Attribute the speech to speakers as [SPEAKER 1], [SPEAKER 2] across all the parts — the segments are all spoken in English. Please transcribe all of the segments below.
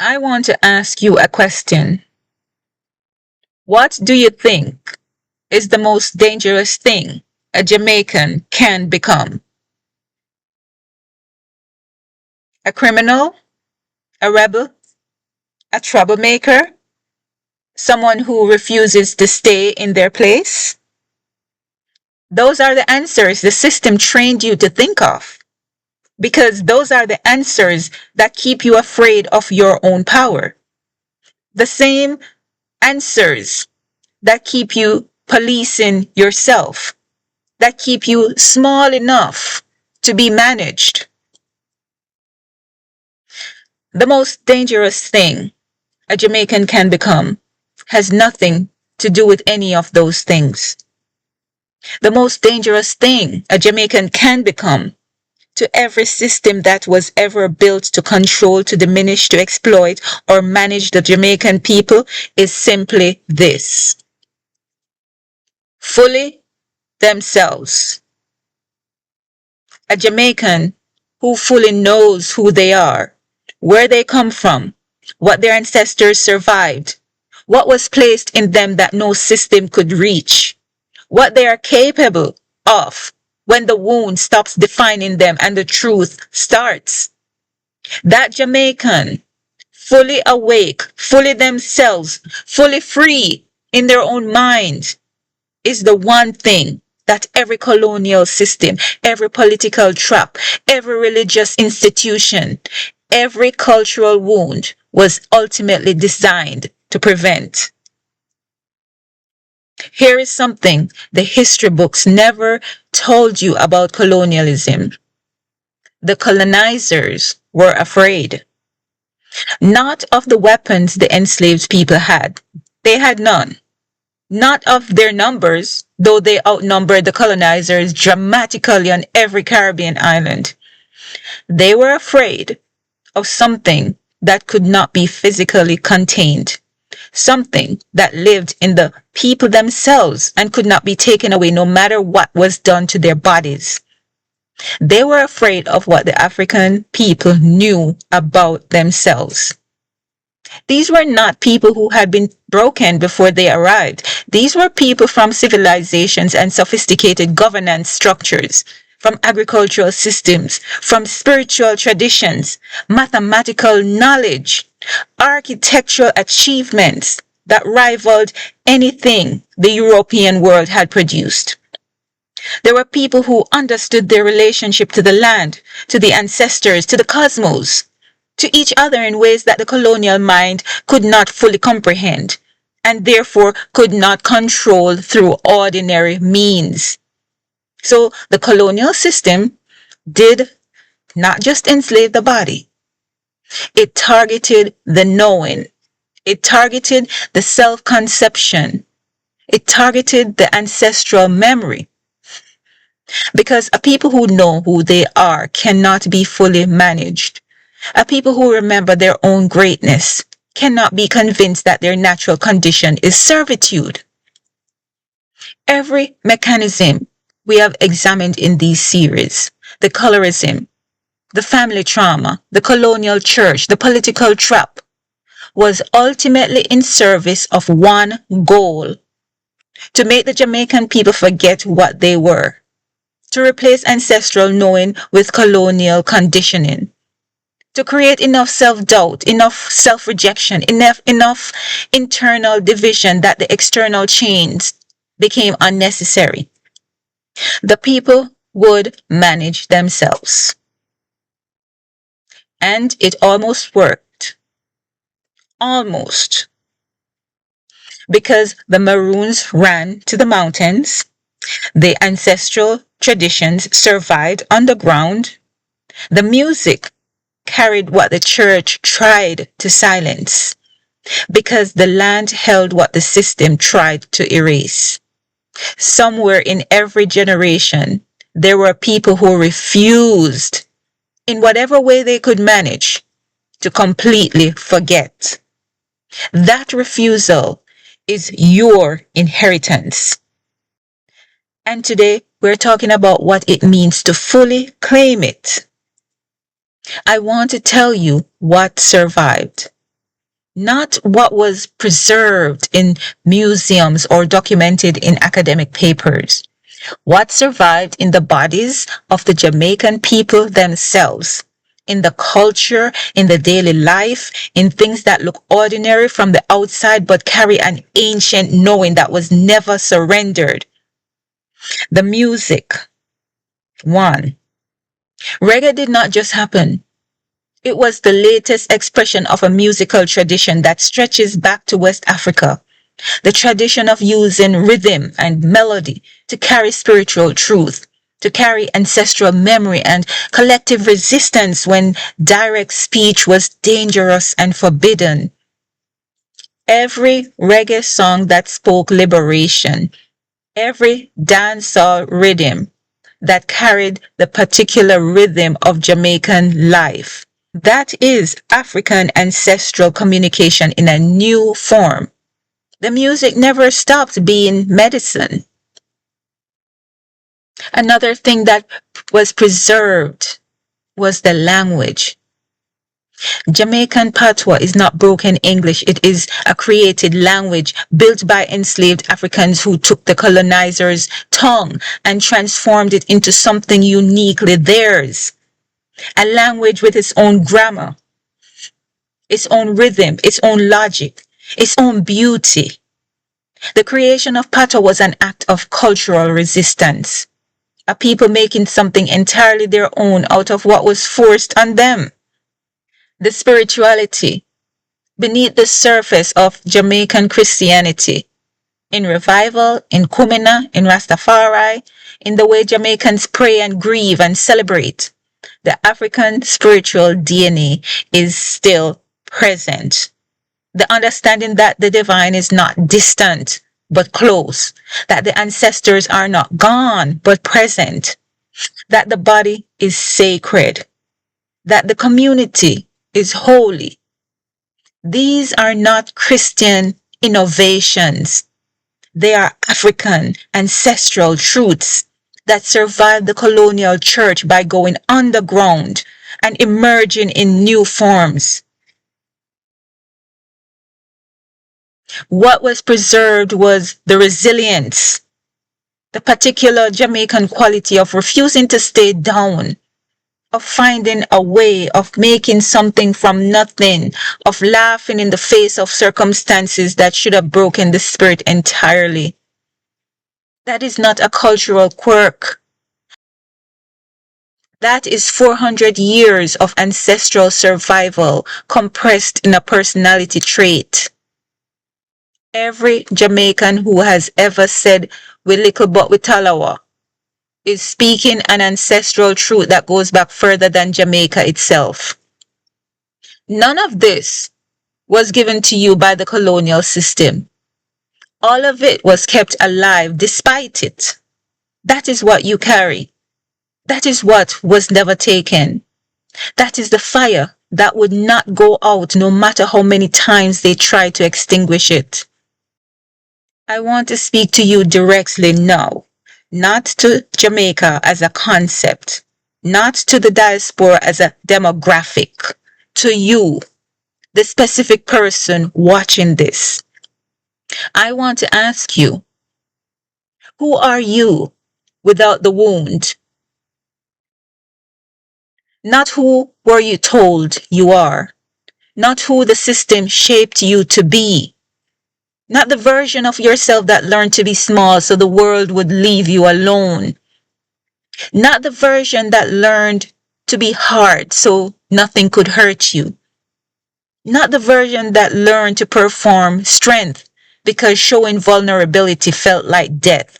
[SPEAKER 1] I want to ask you a question. What do you think is the most dangerous thing a Jamaican can become? A criminal? A rebel? A troublemaker? Someone who refuses to stay in their place? Those are the answers the system trained you to think of, because those are the answers that keep you afraid of your own power. The same answers that keep you policing yourself, that keep you small enough to be managed. The most dangerous thing a Jamaican can become has nothing to do with any of those things. The most dangerous thing a Jamaican can become to every system that was ever built to control, to diminish, to exploit, or manage the Jamaican people is simply this: fully themselves. A Jamaican who fully knows who they are, where they come from, what their ancestors survived, what was placed in them that no system could reach, what they are capable of when the wound stops defining them and the truth starts. That Jamaican, fully awake, fully themselves, fully free in their own mind, is the one thing that every colonial system, every political trap, every religious institution, every cultural wound was ultimately designed to prevent. Here is something the history books never told you about colonialism. The colonizers were afraid, not of the weapons the enslaved people had. They had none. Not of their numbers, though they outnumbered the colonizers dramatically on every Caribbean island. They were afraid of something that could not be physically contained, something that lived in the people themselves and could not be taken away no matter what was done to their bodies. They were afraid of what the African people knew about themselves. These were not people who had been broken before they arrived. These were people from civilizations and sophisticated governance structures, from agricultural systems, from spiritual traditions, mathematical knowledge, architectural achievements that rivaled anything the European world had produced. There were people who understood their relationship to the land, to the ancestors, to the cosmos, to each other in ways that the colonial mind could not fully comprehend, and therefore could not control through ordinary means. So the colonial system did not just enslave the body, it targeted the knowing, it targeted the self-conception, it targeted the ancestral memory. Because a people who know who they are cannot be fully managed. A people who remember their own greatness cannot be convinced that their natural condition is servitude. Every mechanism we have examined in these series, the colorism, the family trauma, the colonial church, the political trap, was ultimately in service of one goal: to make the Jamaican people forget what they were, to replace ancestral knowing with colonial conditioning, to create enough self-doubt, enough self-rejection, enough internal division that the external chains became unnecessary. The people would manage themselves. And it almost worked. Almost. Because the Maroons ran to the mountains, the ancestral traditions survived underground, the music carried what the church tried to silence, because the land held what the system tried to erase. Somewhere in every generation, there were people who refused, in whatever way they could manage, to completely forget. That refusal is your inheritance. And today, we're talking about what it means to fully claim it. I want to tell you what survived. not what was preserved in museums or documented in academic papers. What survived in the bodies of the Jamaican people themselves, in the culture, in the daily life, in things that look ordinary from the outside but carry an ancient knowing that was never surrendered. The music. One. Reggae did not just happen. It was the latest expression of a musical tradition that stretches back to West Africa. The tradition of using rhythm and melody to carry spiritual truth, to carry ancestral memory and collective resistance when direct speech was dangerous and forbidden. Every reggae song that spoke liberation, every dancehall rhythm that carried the particular rhythm of Jamaican life. That is African ancestral communication in a new form. The music never stopped being medicine. Another thing that was preserved was the language. Jamaican patois is not broken English. It is a created language built by enslaved Africans who took the colonizers' tongue and transformed it into something uniquely theirs. A language with its own grammar, its own rhythm, its own logic, its own beauty. The creation of patois was an act of cultural resistance, a people making something entirely their own out of what was forced on them. The spirituality beneath the surface of Jamaican Christianity, in revival, in Kumina, in Rastafari, in the way Jamaicans pray and grieve and celebrate, the African spiritual DNA is still present. The understanding that the divine is not distant, but close, that the ancestors are not gone, but present, that the body is sacred, that the community is holy. These are not Christian innovations. They are African ancestral truths that survived the colonial church by going underground and emerging in new forms. What was preserved was the resilience, the particular Jamaican quality of refusing to stay down, of finding a way, of making something from nothing, of laughing in the face of circumstances that should have broken the spirit entirely. That is not a cultural quirk. That is 400 years of ancestral survival compressed in a personality trait. Every Jamaican who has ever said, "We little but we talawa," is speaking an ancestral truth that goes back further than Jamaica itself. None of this was given to you by the colonial system. All of it was kept alive despite it. That is what you carry. That is what was never taken. That is the fire that would not go out no matter how many times they try to extinguish it. I want to speak to you directly now, not to Jamaica as a concept, not to the diaspora as a demographic, to you, the specific person watching this. I want to ask you, who are you without the wound? Not who were you told you are, not who the system shaped you to be. Not the version of yourself that learned to be small so the world would leave you alone. Not the version that learned to be hard so nothing could hurt you. Not the version that learned to perform strength because showing vulnerability felt like death.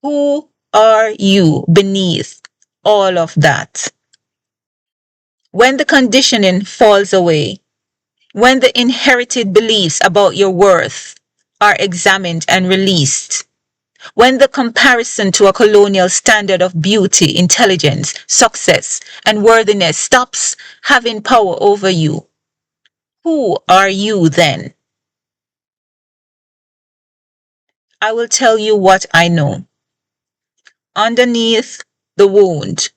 [SPEAKER 1] Who are you beneath all of that? When the conditioning falls away, when the inherited beliefs about your worth are examined and released, when the comparison to a colonial standard of beauty, intelligence, success, and worthiness stops having power over you, who are you then? I will tell you what I know. Underneath the wound,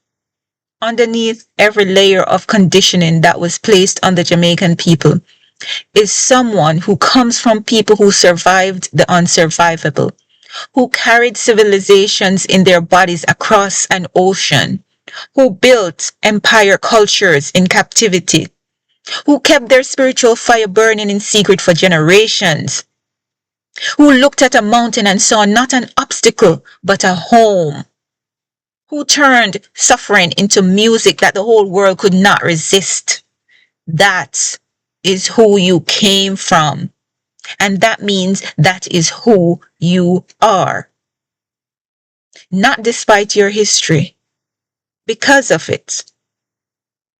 [SPEAKER 1] underneath every layer of conditioning that was placed on the Jamaican people, is someone who comes from people who survived the unsurvivable, who carried civilizations in their bodies across an ocean, who built empire cultures in captivity, who kept their spiritual fire burning in secret for generations, who looked at a mountain and saw not an obstacle, but a home, who turned suffering into music that the whole world could not resist. That is who you came from. And that means that is who you are. Not despite your history, because of it.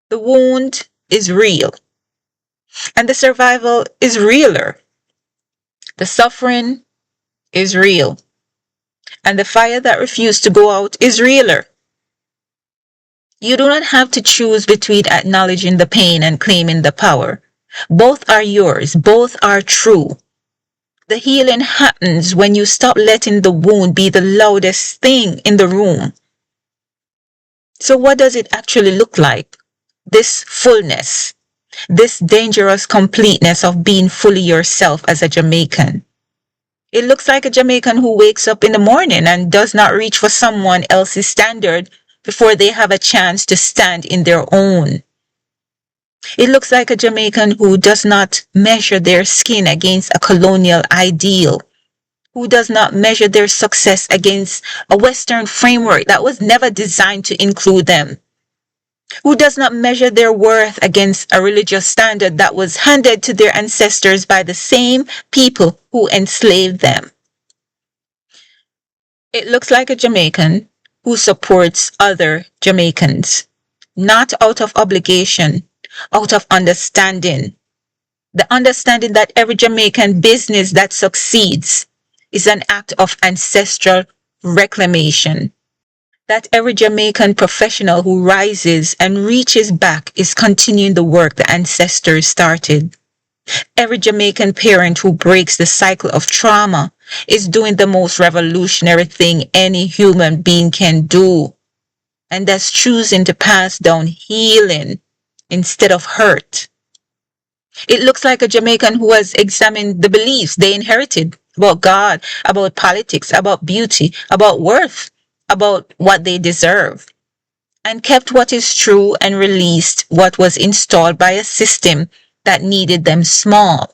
[SPEAKER 1] The wound is real, and the survival is realer. The suffering is real, and the fire that refused to go out is realer. You do not have to choose between acknowledging the pain and claiming the power. Both are yours, both are true. The healing happens when you stop letting the wound be the loudest thing in the room. So what does it actually look like? This fullness, this dangerous completeness of being fully yourself as a Jamaican. It looks like a Jamaican who wakes up in the morning and does not reach for someone else's standard before they have a chance to stand in their own. It looks like a Jamaican who does not measure their skin against a colonial ideal, who does not measure their success against a Western framework that was never designed to include them, who does not measure their worth against a religious standard that was handed to their ancestors by the same people who enslaved them. It looks like a Jamaican who supports other Jamaicans, not out of obligation, out of understanding. The understanding that every Jamaican business that succeeds is an act of ancestral reclamation. That every Jamaican professional who rises and reaches back is continuing the work the ancestors started. Every Jamaican parent who breaks the cycle of trauma is doing the most revolutionary thing any human being can do, and that's choosing to pass down healing instead of hurt. It looks like a Jamaican who has examined the beliefs they inherited about God, about politics, about beauty, about worth, about what they deserve, and kept what is true and released what was installed by a system that needed them small.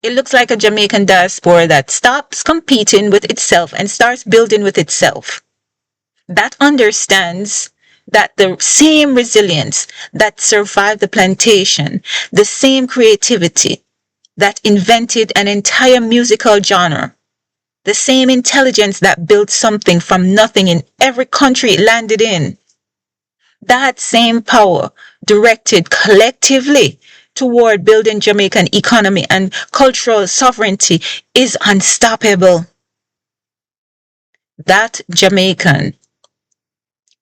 [SPEAKER 1] It looks like a Jamaican diaspora that stops competing with itself and starts building with itself. That understands that the same resilience that survived the plantation, the same creativity that invented an entire musical genre, the same intelligence that built something from nothing in every country it landed in, that same power directed collectively toward building Jamaican economy and cultural sovereignty is unstoppable. That Jamaican,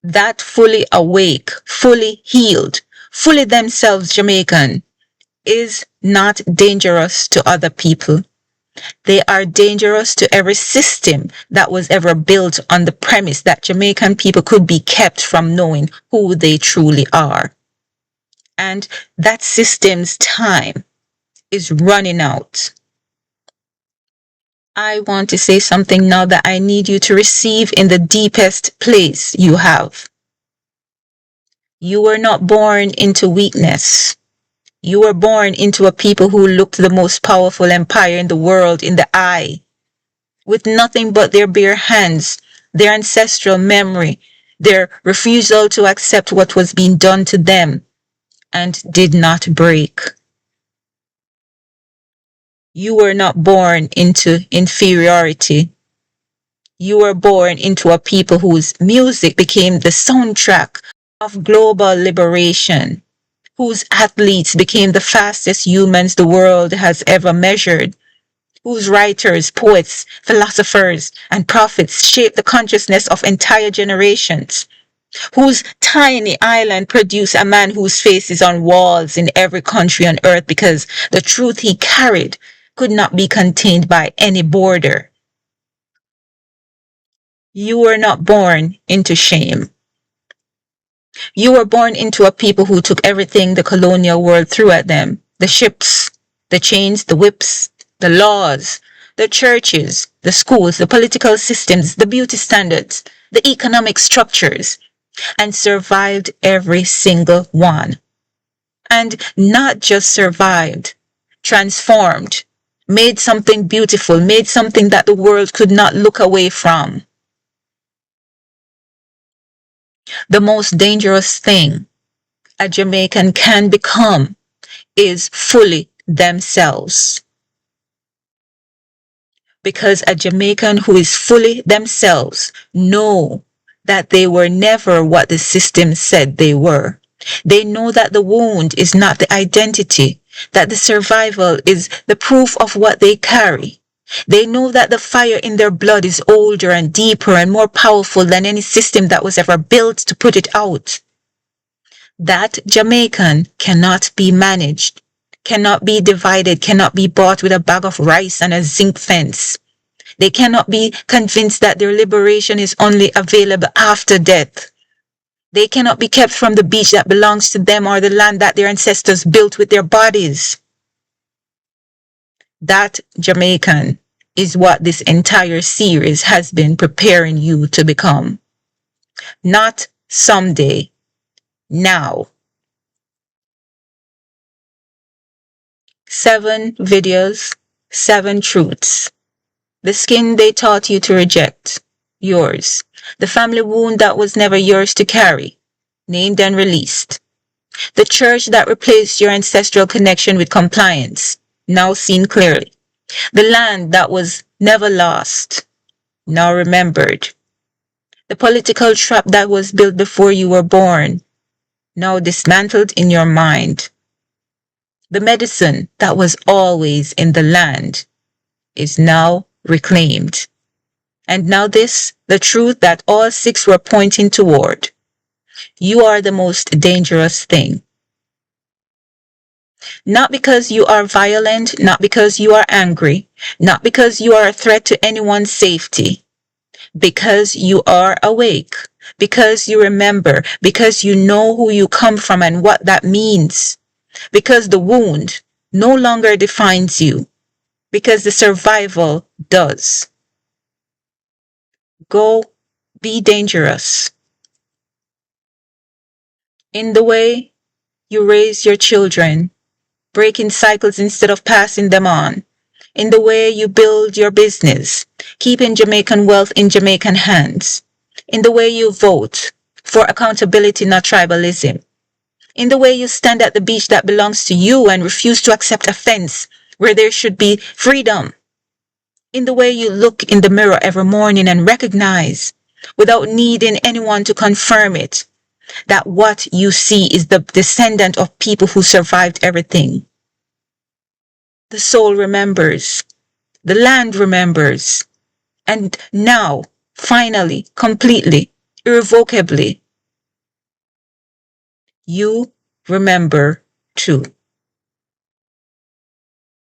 [SPEAKER 1] that fully awake, fully healed, fully themselves Jamaican, is not dangerous to other people. They are dangerous to every system that was ever built on the premise that Jamaican people could be kept from knowing who they truly are. And that system's time is running out. I want to say something now that I need you to receive in the deepest place you have. You were not born into weakness. You were born into a people who looked the most powerful empire in the world in the eye, with nothing but their bare hands, their ancestral memory, their refusal to accept what was being done to them, and did not break. You were not born into inferiority. You were born into a people whose music became the soundtrack of global liberation, whose athletes became the fastest humans the world has ever measured, whose writers, poets, philosophers, and prophets shaped the consciousness of entire generations, whose tiny island produced a man whose face is on walls in every country on earth because the truth he carried could not be contained by any border. You were not born into shame. You were born into a people who took everything the colonial world threw at them, the ships, The chains, the whips, the laws, the churches, the schools, the political systems, the beauty standards, the economic structures, and survived every single one. And not just survived, transformed, made something beautiful, made something that the world could not look away from. The most dangerous thing a Jamaican can become is fully themselves. Because a Jamaican who is fully themselves know that they were never what the system said they were. They know that the wound is not the identity, that the survival is the proof of what they carry. They know that the fire in their blood is older and deeper and more powerful than any system that was ever built to put it out. That Jamaican cannot be managed, cannot be divided, cannot be bought with a bag of rice and a zinc fence. They cannot be convinced that their liberation is only available after death. They cannot be kept from the beach that belongs to them or the land that their ancestors built with their bodies. That Jamaican is what this entire series has been preparing you to become. Not someday, now. 7 videos, 7 truths. The skin they taught you to reject, yours. The family wound that was never yours to carry, named and released. The church that replaced your ancestral connection with compliance, now seen clearly. The land that was never lost, now remembered. The political trap that was built before you were born, now dismantled in your mind. The medicine that was always in the land is now reclaimed. And now this, the truth that all 6 were pointing toward. You are the most dangerous thing. Not because you are violent, not because you are angry, not because you are a threat to anyone's safety. Because you are awake, because you remember, because you know who you come from and what that means. Because the wound no longer defines you, because the survival does. Go be dangerous. In the way you raise your children, breaking cycles instead of passing them on. In the way you build your business, keeping Jamaican wealth in Jamaican hands. In the way you vote for accountability, not tribalism. In the way you stand at the beach that belongs to you and refuse to accept offense where there should be freedom. In the way you look in the mirror every morning and recognize, without needing anyone to confirm it, that what you see is the descendant of people who survived everything. The soul remembers. The land remembers. And now, finally, completely, irrevocably, you remember too.